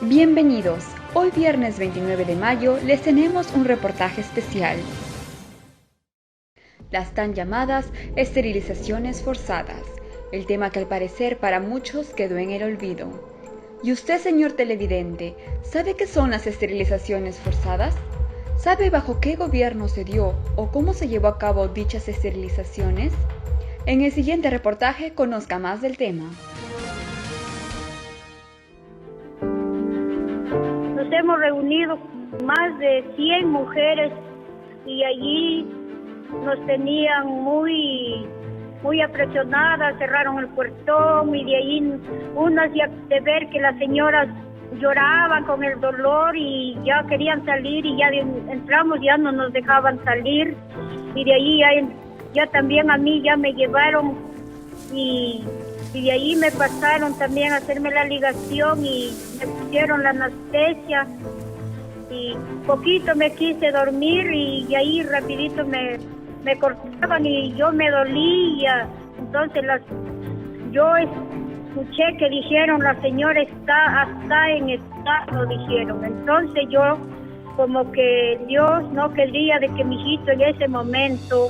Bienvenidos. Hoy viernes 29 de mayo les tenemos un reportaje especial. Las tan llamadas esterilizaciones forzadas, el tema que al parecer para muchos quedó en el olvido. ¿Y usted, señor televidente, sabe qué son las esterilizaciones forzadas? ¿Sabe bajo qué gobierno se dio o cómo se llevó a cabo dichas esterilizaciones? En el siguiente reportaje conozca más del tema. Nos hemos reunido más de 100 mujeres y allí nos tenían muy apresionadas, cerraron el portón y de ahí unas ya de ver que las señoras lloraban con el dolor y ya querían salir y ya entramos, ya no nos dejaban salir y de ahí ya también a mí ya me llevaron y de ahí me pasaron también a hacerme la ligación y me pusieron la anestesia y poquito me quise dormir y ahí rapidito me cortaban y yo me dolía. Entonces yo escuché que dijeron la señora está en estado, dijeron. Entonces yo como que Dios no quería de que mi hijito en ese momento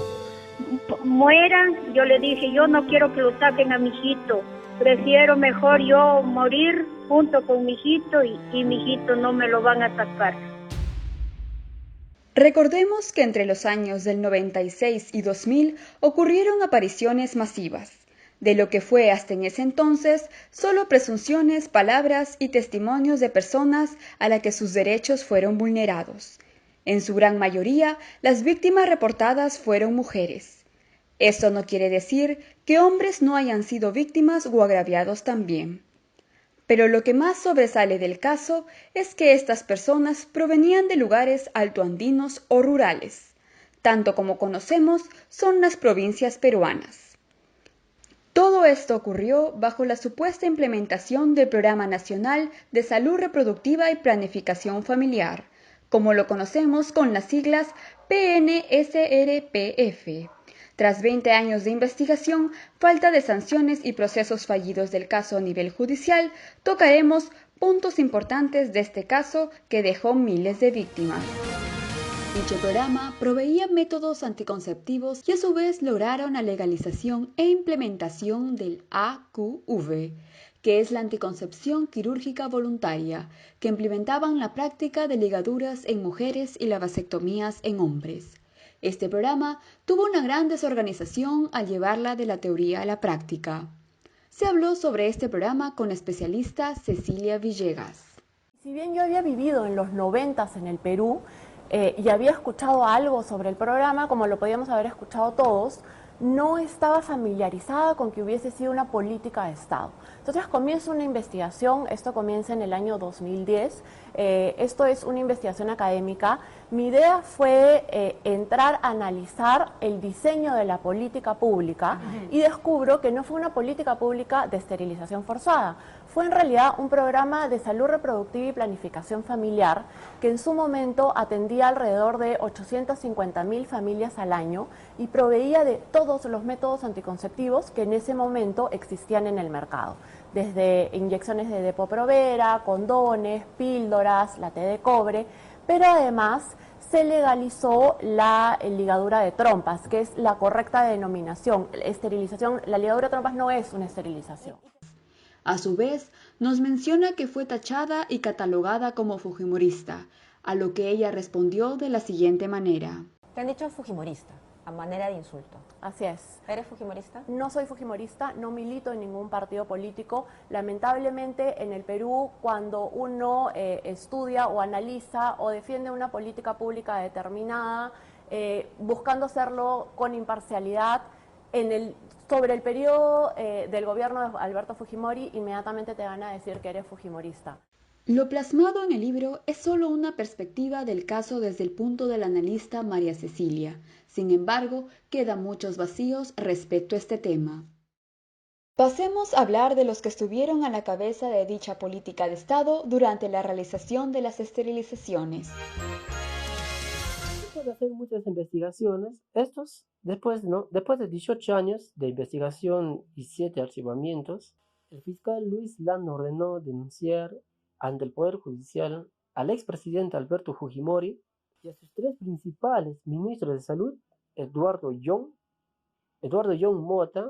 mueran. Yo le dije, yo no quiero que lo saquen a mi hijito, prefiero mejor yo morir junto con mi hijito y mi hijito no me lo van a sacar. Recordemos que entre los años del 96 y 2000 ocurrieron apariciones masivas, de lo que fue hasta en ese entonces solo presunciones, palabras y testimonios de personas a las que sus derechos fueron vulnerados. En su gran mayoría, las víctimas reportadas fueron mujeres. Esto no quiere decir que hombres no hayan sido víctimas o agraviados también. Pero lo que más sobresale del caso es que estas personas provenían de lugares altoandinos o rurales, tanto como conocemos son las provincias peruanas. Todo esto ocurrió bajo la supuesta implementación del Programa Nacional de Salud Reproductiva y Planificación Familiar, como lo conocemos con las siglas PNSRPF. Tras 20 años de investigación, falta de sanciones y procesos fallidos del caso a nivel judicial, tocaremos puntos importantes de este caso que dejó miles de víctimas. Dicho programa proveía métodos anticonceptivos y a su vez lograron la legalización e implementación del AQV, que es la anticoncepción quirúrgica voluntaria, que implementaban la práctica de ligaduras en mujeres y las vasectomías en hombres. Este programa tuvo una gran desorganización al llevarla de la teoría a la práctica. Se habló sobre este programa con la especialista Cecilia Villegas. Si bien yo había vivido en los 90 en el Perú y había escuchado algo sobre el programa, como lo podíamos haber escuchado todos, no estaba familiarizada con que hubiese sido una política de Estado. Entonces comienza una investigación, esto comienza en el año 2010, esto es una investigación académica. Mi idea fue entrar a analizar el diseño de la política pública y descubro que no fue una política pública de esterilización forzada, fue en realidad un programa de salud reproductiva y planificación familiar que en su momento atendía alrededor de 850.000 familias al año y proveía de todos los métodos anticonceptivos que en ese momento existían en el mercado, desde inyecciones de Depo-Provera, condones, píldoras, la T de cobre, pero además se legalizó la ligadura de trompas, que es la correcta denominación. Esterilización, la ligadura de trompas no es una esterilización. A su vez, nos menciona que fue tachada y catalogada como fujimorista, a lo que ella respondió de la siguiente manera. Te han dicho fujimorista, a manera de insulto. Así es. ¿Eres fujimorista? No soy fujimorista, no milito en ningún partido político. Lamentablemente en el Perú, cuando uno estudia o analiza o defiende una política pública determinada, buscando hacerlo con imparcialidad, sobre el periodo del gobierno de Alberto Fujimori, inmediatamente te van a decir que eres fujimorista. Lo plasmado en el libro es solo una perspectiva del caso desde el punto del analista María Cecilia. Sin embargo, quedan muchos vacíos respecto a este tema. Pasemos a hablar de los que estuvieron a la cabeza de dicha política de Estado durante la realización de las esterilizaciones. Después de hacer muchas investigaciones, después de 18 años de investigación y 7 archivamientos, el fiscal Luis Landa ordenó denunciar ante el Poder Judicial al expresidente Alberto Fujimori y a sus tres principales ministros de salud, Eduardo John Mota,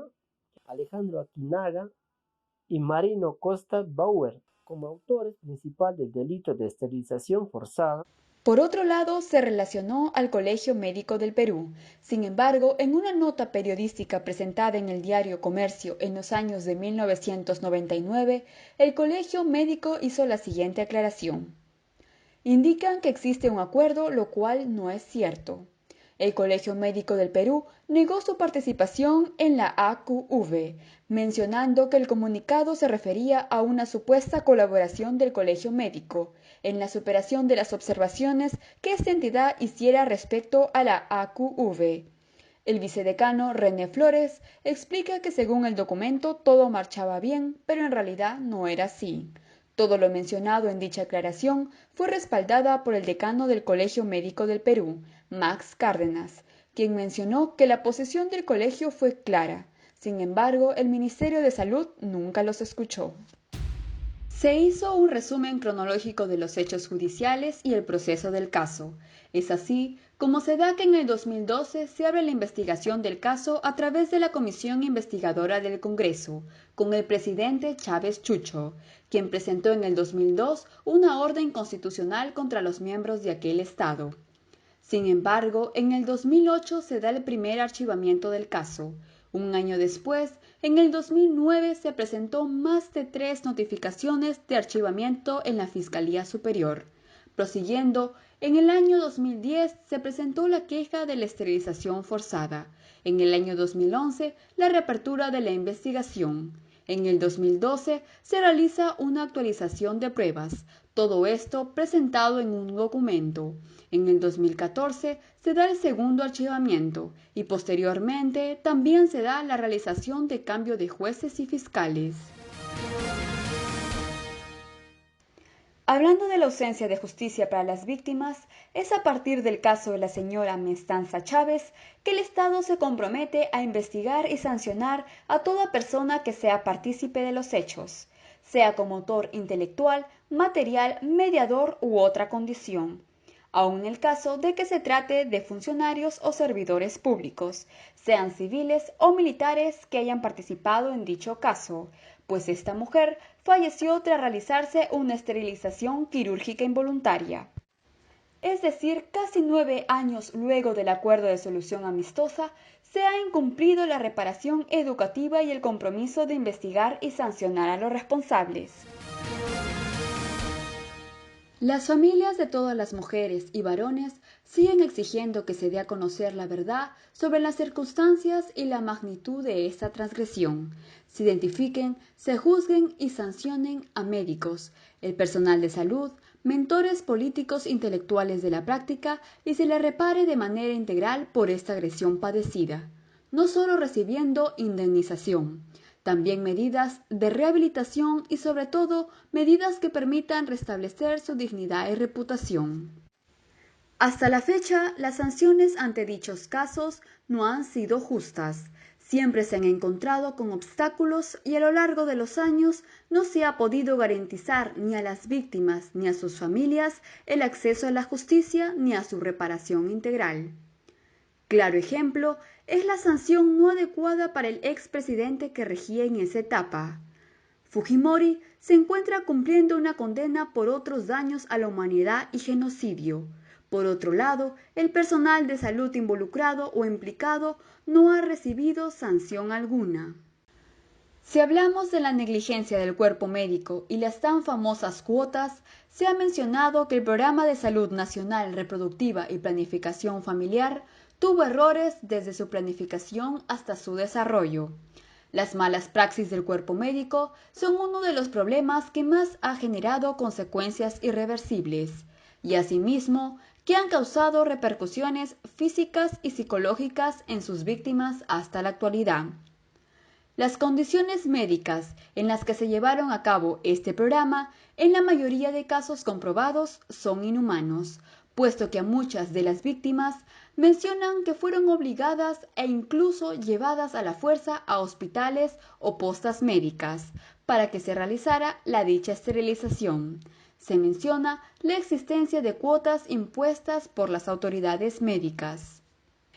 Alejandro Aquinaga y Marino Costa Bauer, como autores principales del delito de esterilización forzada. Por otro lado, se relacionó al Colegio Médico del Perú. Sin embargo, en una nota periodística presentada en el diario Comercio en los años de 1999, el Colegio Médico hizo la siguiente aclaración. Indican que existe un acuerdo, lo cual no es cierto. El Colegio Médico del Perú negó su participación en la AQV, mencionando que el comunicado se refería a una supuesta colaboración del Colegio Médico en la superación de las observaciones que esta entidad hiciera respecto a la AQV. El vicedecano René Flores explica que según el documento todo marchaba bien, pero en realidad no era así. Todo lo mencionado en dicha aclaración fue respaldada por el decano del Colegio Médico del Perú, Max Cárdenas, quien mencionó que la posición del colegio fue clara. Sin embargo, el Ministerio de Salud nunca los escuchó. Se hizo un resumen cronológico de los hechos judiciales y el proceso del caso. Es así como se da que en el 2012 se abre la investigación del caso a través de la Comisión Investigadora del Congreso, con el presidente Chávez Chucho, quien presentó en el 2002 una orden constitucional contra los miembros de aquel Estado. Sin embargo, en el 2008 se da el primer archivamiento del caso. Un año después, en el 2009 se presentó más de 3 notificaciones de archivamiento en la Fiscalía Superior. Prosiguiendo, en el año 2010 se presentó la queja de la esterilización forzada. En el año 2011, la reapertura de la investigación. En el 2012 se realiza una actualización de pruebas, todo esto presentado en un documento. En el 2014 se da el segundo archivamiento y posteriormente también se da la realización de cambio de jueces y fiscales. Hablando de la ausencia de justicia para las víctimas, es a partir del caso de la señora Mestanza Chávez que el Estado se compromete a investigar y sancionar a toda persona que sea partícipe de los hechos, sea como autor intelectual, material, mediador u otra condición, aun en el caso de que se trate de funcionarios o servidores públicos, sean civiles o militares que hayan participado en dicho caso, pues esta mujer falleció tras realizarse una esterilización quirúrgica involuntaria. Es decir, casi 9 años luego del acuerdo de solución amistosa, se ha incumplido la reparación educativa y el compromiso de investigar y sancionar a los responsables. Las familias de todas las mujeres y varones siguen exigiendo que se dé a conocer la verdad sobre las circunstancias y la magnitud de esta transgresión. Se identifiquen, se juzguen y sancionen a médicos, el personal de salud, mentores políticos intelectuales de la práctica y se le repare de manera integral por esta agresión padecida, no solo recibiendo indemnización, también medidas de rehabilitación y sobre todo medidas que permitan restablecer su dignidad y reputación. Hasta la fecha, las sanciones ante dichos casos no han sido justas. Siempre se han encontrado con obstáculos y a lo largo de los años no se ha podido garantizar ni a las víctimas ni a sus familias el acceso a la justicia ni a su reparación integral. Claro ejemplo es la sanción no adecuada para el expresidente que regía en esa etapa. Fujimori se encuentra cumpliendo una condena por otros daños a la humanidad y genocidio. Por otro lado, el personal de salud involucrado o implicado no ha recibido sanción alguna. Si hablamos de la negligencia del cuerpo médico y las tan famosas cuotas, se ha mencionado que el Programa de Salud Nacional Reproductiva y Planificación Familiar tuvo errores desde su planificación hasta su desarrollo. Las malas praxis del cuerpo médico son uno de los problemas que más ha generado consecuencias irreversibles y asimismo que han causado repercusiones físicas y psicológicas en sus víctimas hasta la actualidad. Las condiciones médicas en las que se llevaron a cabo este programa, en la mayoría de casos comprobados, son inhumanos, puesto que a muchas de las víctimas mencionan que fueron obligadas e incluso llevadas a la fuerza a hospitales o postas médicas, para que se realizara la dicha esterilización. Se menciona la existencia de cuotas impuestas por las autoridades médicas.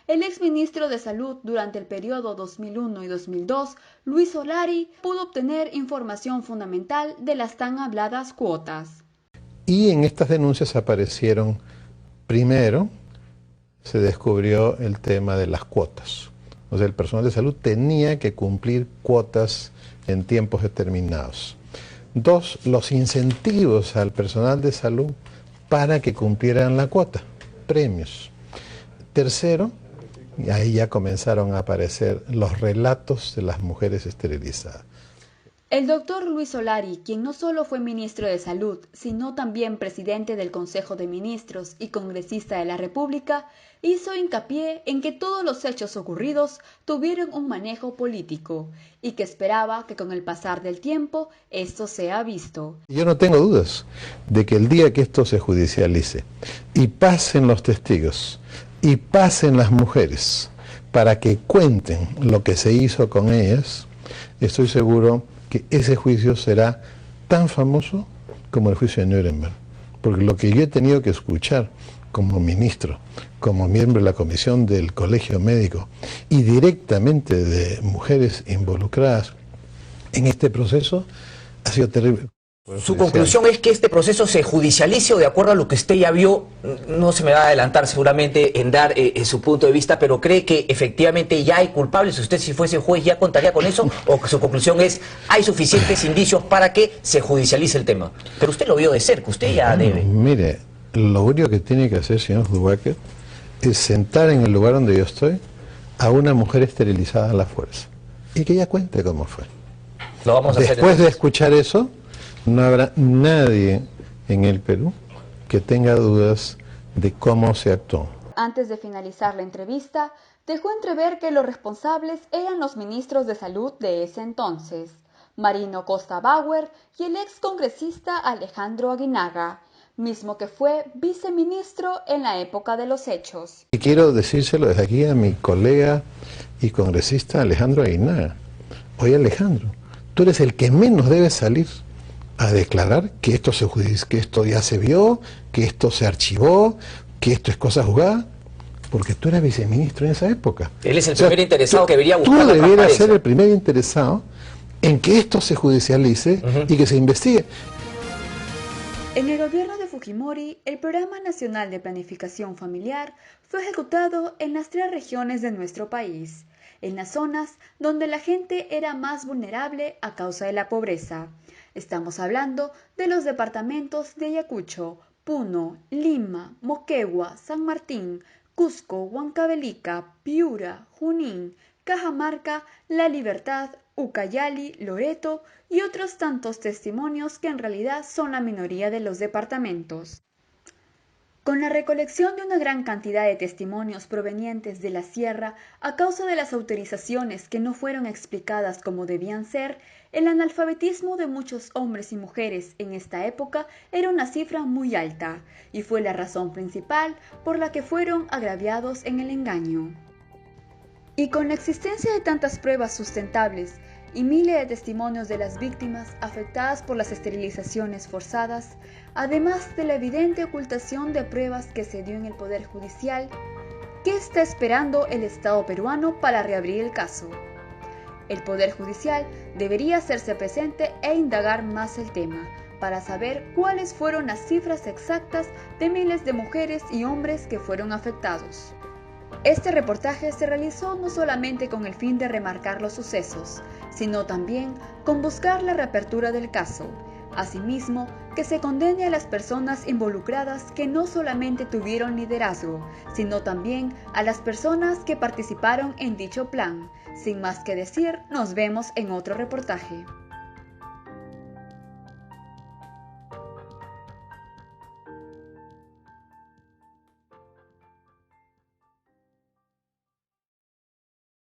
El exministro de Salud durante el periodo 2001 y 2002, Luis Solari, pudo obtener información fundamental de las tan habladas cuotas. Y en estas denuncias aparecieron, primero, se descubrió el tema de las cuotas. O sea, el personal de salud tenía que cumplir cuotas en tiempos determinados. 2, los incentivos al personal de salud para que cumplieran la cuota, premios. 3, y ahí ya comenzaron a aparecer los relatos de las mujeres esterilizadas. El doctor Luis Solari, quien no solo fue ministro de Salud, sino también presidente del Consejo de Ministros y congresista de la República, hizo hincapié en que todos los hechos ocurridos tuvieron un manejo político y que esperaba que con el pasar del tiempo esto sea visto. Yo no tengo dudas de que el día que esto se judicialice y pasen los testigos y pasen las mujeres para que cuenten lo que se hizo con ellas, estoy seguro que ese juicio será tan famoso como el juicio de Nuremberg. Porque lo que yo he tenido que escuchar como ministro, como miembro de la comisión del Colegio Médico y directamente de mujeres involucradas en este proceso, ha sido terrible. Su conclusión es que este proceso se judicialice, o de acuerdo a lo que usted ya vio, no se me va a adelantar seguramente en dar su punto de vista, pero cree que efectivamente ya hay culpables. Usted, si fuese juez, ya contaría con eso, o que su conclusión es hay suficientes indicios para que se judicialice el tema. Pero usted lo vio de cerca, usted ya debe. Mire, lo único que tiene que hacer, señor Zubacker, es sentar en el lugar donde yo estoy a una mujer esterilizada a la fuerza y que ella cuente cómo fue. Lo vamos a hacer después de escuchar eso, no habrá nadie en el Perú que tenga dudas de cómo se actuó. Antes de finalizar la entrevista, dejó entrever que los responsables eran los ministros de Salud de ese entonces, Marino Costa Bauer y el excongresista Alejandro Aguinaga, mismo que fue viceministro en la época de los hechos. Y quiero decírselo desde aquí a mi colega y congresista Alejandro Aguinaga. Oye, Alejandro, tú eres el que menos debe salir a declarar que esto que esto ya se vio, que esto se archivó, que esto es cosa jugada, porque tú eras viceministro en esa época. Él es el primer interesado que debería buscar la transparencia. Tú debieras ser el transparencia. primer interesado en que esto se judicialice y que se investigue. En el gobierno de Fujimori, el Programa Nacional de Planificación Familiar fue ejecutado en las 3 regiones de nuestro país, en las zonas donde la gente era más vulnerable a causa de la pobreza. Estamos hablando de los departamentos de Ayacucho, Puno, Lima, Moquegua, San Martín, Cusco, Huancavelica, Piura, Junín, Cajamarca, La Libertad, Ucayali, Loreto y otros tantos testimonios que en realidad son la minoría de los departamentos. Con la recolección de una gran cantidad de testimonios provenientes de la sierra a causa de las autorizaciones que no fueron explicadas como debían ser, el analfabetismo de muchos hombres y mujeres en esta época era una cifra muy alta y fue la razón principal por la que fueron agraviados en el engaño. Y con la existencia de tantas pruebas sustentables y miles de testimonios de las víctimas afectadas por las esterilizaciones forzadas, además de la evidente ocultación de pruebas que se dio en el Poder Judicial, ¿qué está esperando el Estado peruano para reabrir el caso? El Poder Judicial debería hacerse presente e indagar más el tema, para saber cuáles fueron las cifras exactas de miles de mujeres y hombres que fueron afectados. Este reportaje se realizó no solamente con el fin de remarcar los sucesos, sino también con buscar la reapertura del caso. Asimismo, que se condene a las personas involucradas que no solamente tuvieron liderazgo, sino también a las personas que participaron en dicho plan. Sin más que decir, nos vemos en otro reportaje.